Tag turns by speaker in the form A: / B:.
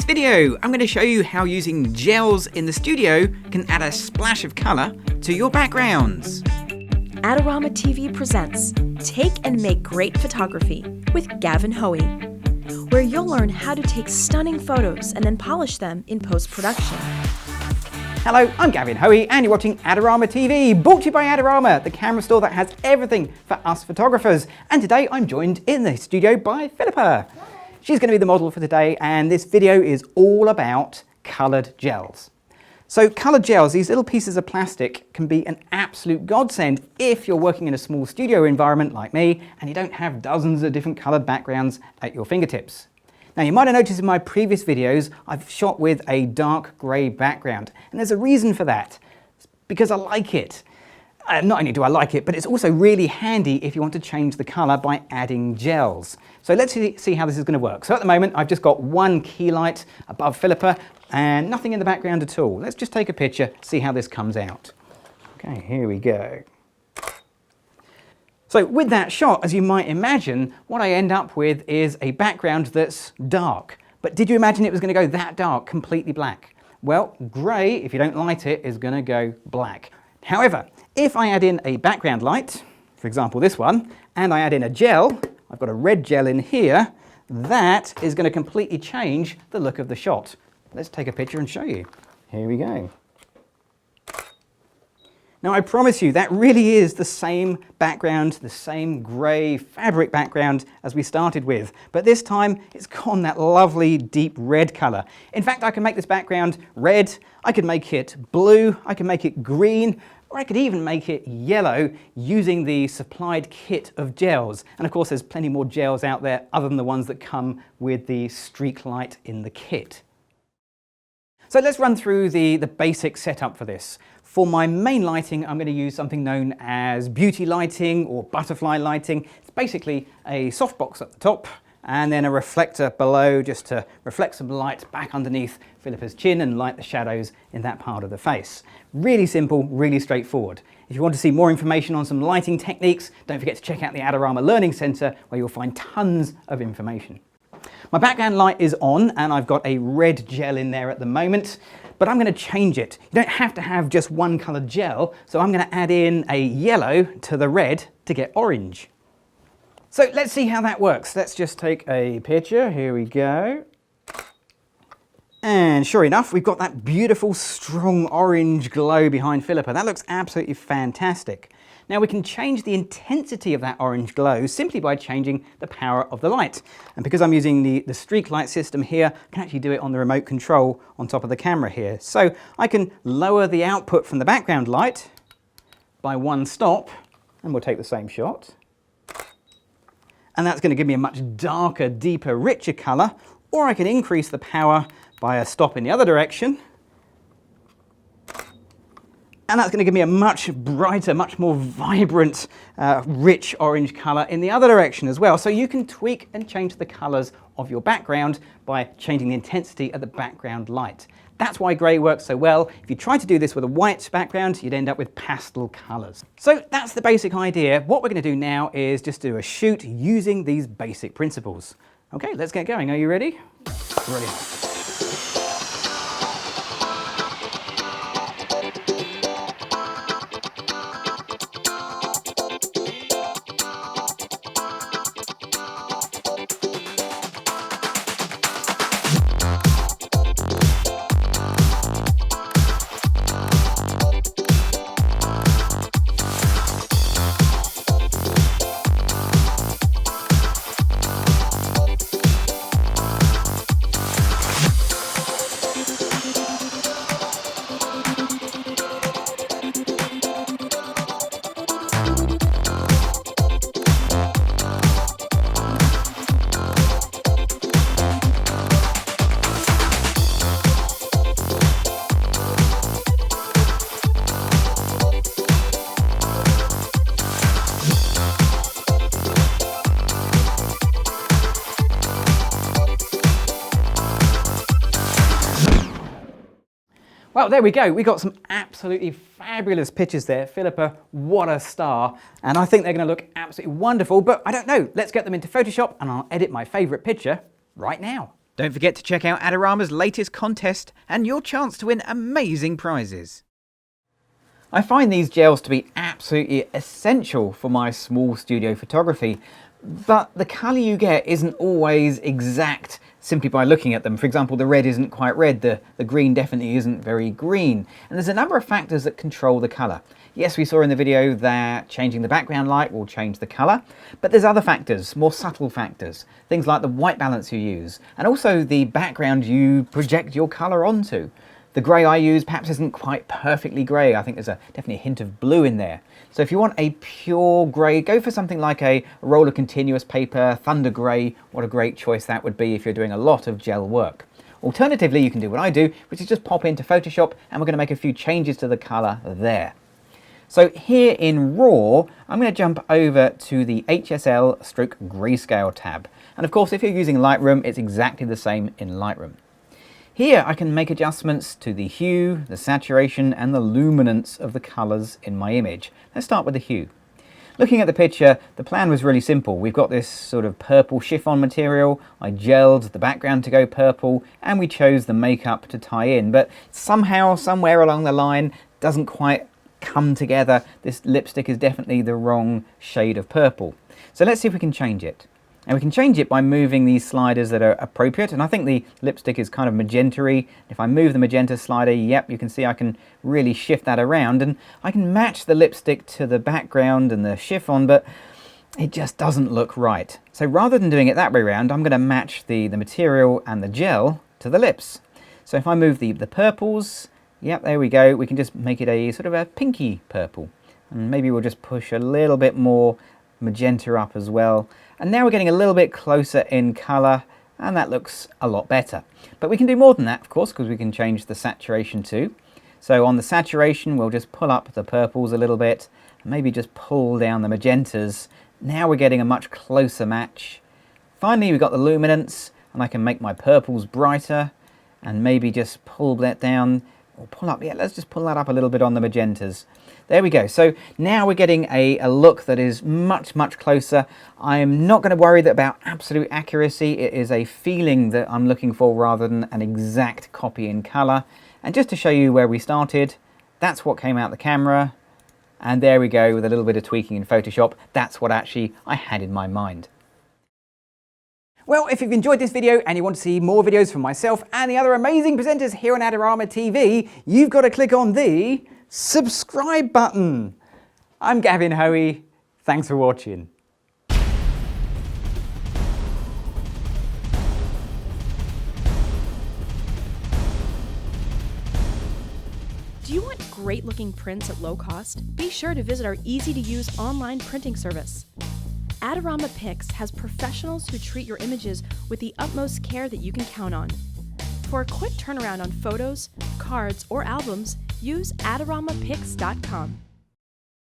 A: video, I'm going to show you how using gels in the studio can add a splash of colour to your backgrounds.
B: AdoramaTV presents Take and Make Great Photography with Gavin Hoey, where you'll learn how to take stunning photos and then polish them in post-production.
A: Hello, I'm Gavin Hoey and you're watching AdoramaTV, brought to you by Adorama, the camera store that has everything for us photographers. And today I'm joined in the studio by Philippa. She's going to be the model for today, and this video is all about coloured gels. So coloured gels, these little pieces of plastic, can be an absolute godsend if you're working in a small studio environment like me and you don't have dozens of different coloured backgrounds at your fingertips. Now you might have noticed in my previous videos I've shot with a dark grey background, and there's a reason for that. It's because I like it. Not only do I like it, but it's also really handy if you want to change the colour by adding gels. So let's see how this is going to work. So at the moment I've just got one key light above Philippa and nothing in the background at all. Let's just take a picture, see how this comes out. Okay, here we go. So with that shot, as you might imagine, what I end up with is a background that's dark. But did you imagine it was going to go that dark, completely black? Well, grey, if you don't light it, is going to go black. However, if I add in a background light, for example this one, and I add in a gel, I've got a red gel in here, that is going to completely change the look of the shot. Let's take a picture and show you. Here we go. Now I promise you that really is the same background, the same grey fabric background as we started with, but this time it's gone that lovely deep red colour. In fact, I can make this background red, I could make it blue, I can make it green, or I could even make it yellow using the supplied kit of gels. And of course there's plenty more gels out there other than the ones that come with the StreakLight in the kit. So let's run through the basic setup for this. For my main lighting, I'm going to use something known as beauty lighting or butterfly lighting. It's basically a softbox at the top and then a reflector below just to reflect some light back underneath Philippa's chin and light the shadows in that part of the face. Really simple, really straightforward. If you want to see more information on some lighting techniques, don't forget to check out the Adorama Learning Centre where you'll find tons of information. My background light is on and I've got a red gel in there at the moment, but I'm going to change it. You don't have to have just one coloured gel, so I'm going to add in a yellow to the red to get orange. So let's see how that works. Let's just take a picture. Here we go. And sure enough, we've got that beautiful strong orange glow behind Philippa. That looks absolutely fantastic. Now we can change the intensity of that orange glow simply by changing the power of the light. And because I'm using the StreakLight system here, I can actually do it on the remote control on top of the camera here. So I can lower the output from the background light by one stop, and we'll take the same shot. And that's going to give me a much darker, deeper, richer colour, or I can increase the power by a stop in the other direction. And that's going to give me a much brighter, much more vibrant, rich orange colour in the other direction as well. So you can tweak and change the colours of your background by changing the intensity of the background light. That's why grey works so well. If you try to do this with a white background, you'd end up with pastel colours. So that's the basic idea. What we're going to do now is just do a shoot using these basic principles. Okay, let's get going. Are you ready? Brilliant. Well, there we go. We got some absolutely fabulous pictures there. Philippa, what a star. And I think they're going to look absolutely wonderful, but I don't know. Let's get them into Photoshop and I'll edit my favourite picture right now. Don't forget to check out Adorama's latest contest and your chance to win amazing prizes. I find these gels to be absolutely essential for my small studio photography, but the colour you get isn't always exact simply by looking at them. For example, the red isn't quite red, the green definitely isn't very green, and there's a number of factors that control the colour. Yes, we saw in the video that changing the background light will change the colour, but there's other factors, more subtle factors, things like the white balance you use, and also the background you project your colour onto. The grey I use perhaps isn't quite perfectly grey. I think there's definitely a hint of blue in there. So if you want a pure grey, go for something like a roll of continuous paper, Thunder Grey. What a great choice that would be if you're doing a lot of gel work. Alternatively, you can do what I do, which is just pop into Photoshop, and we're going to make a few changes to the colour there. So here in RAW, I'm going to jump over to the HSL Stroke Grayscale tab. And of course, if you're using Lightroom, it's exactly the same in Lightroom. Here I can make adjustments to the hue, the saturation and the luminance of the colours in my image. Let's start with the hue. Looking at the picture, the plan was really simple. We've got this sort of purple chiffon material. I gelled the background to go purple and we chose the makeup to tie in. But somehow, somewhere along the line, doesn't quite come together. This lipstick is definitely the wrong shade of purple. So let's see if we can change it. And we can change it by moving these sliders that are appropriate. And I think the lipstick is kind of magenta-y. If I move the magenta slider, yep, you can see I can really shift that around. And I can match the lipstick to the background and the chiffon, but it just doesn't look right. So rather than doing it that way around, I'm going to match the material and the gel to the lips. So if I move the purples, yep, there we go. We can just make it a sort of a pinky purple. And maybe we'll just push a little bit more magenta up as well. And now we're getting a little bit closer in colour, and that looks a lot better. But we can do more than that, of course, because we can change the saturation too. So on the saturation, we'll just pull up the purples a little bit, and maybe just pull down the magentas. Now we're getting a much closer match. Finally, we've got the luminance, and I can make my purples brighter, and maybe just pull that down, or pull up, yeah, let's just pull that up a little bit on the magentas. There we go. So now we're getting a look that is much, much closer. I'm not going to worry about absolute accuracy. It is a feeling that I'm looking for rather than an exact copy in colour. And just to show you where we started, that's what came out the camera. And there we go with a little bit of tweaking in Photoshop. That's what actually I had in my mind. Well, if you've enjoyed this video and you want to see more videos from myself and the other amazing presenters here on Adorama TV, you've got to click on the subscribe button. I'm Gavin Hoey. Thanks for watching.
B: Do you want great looking prints at low cost? Be sure to visit our easy to use online printing service. Adorama Pix has professionals who treat your images with the utmost care that you can count on. For a quick turnaround on photos, cards, or albums, use AdoramaPix.com.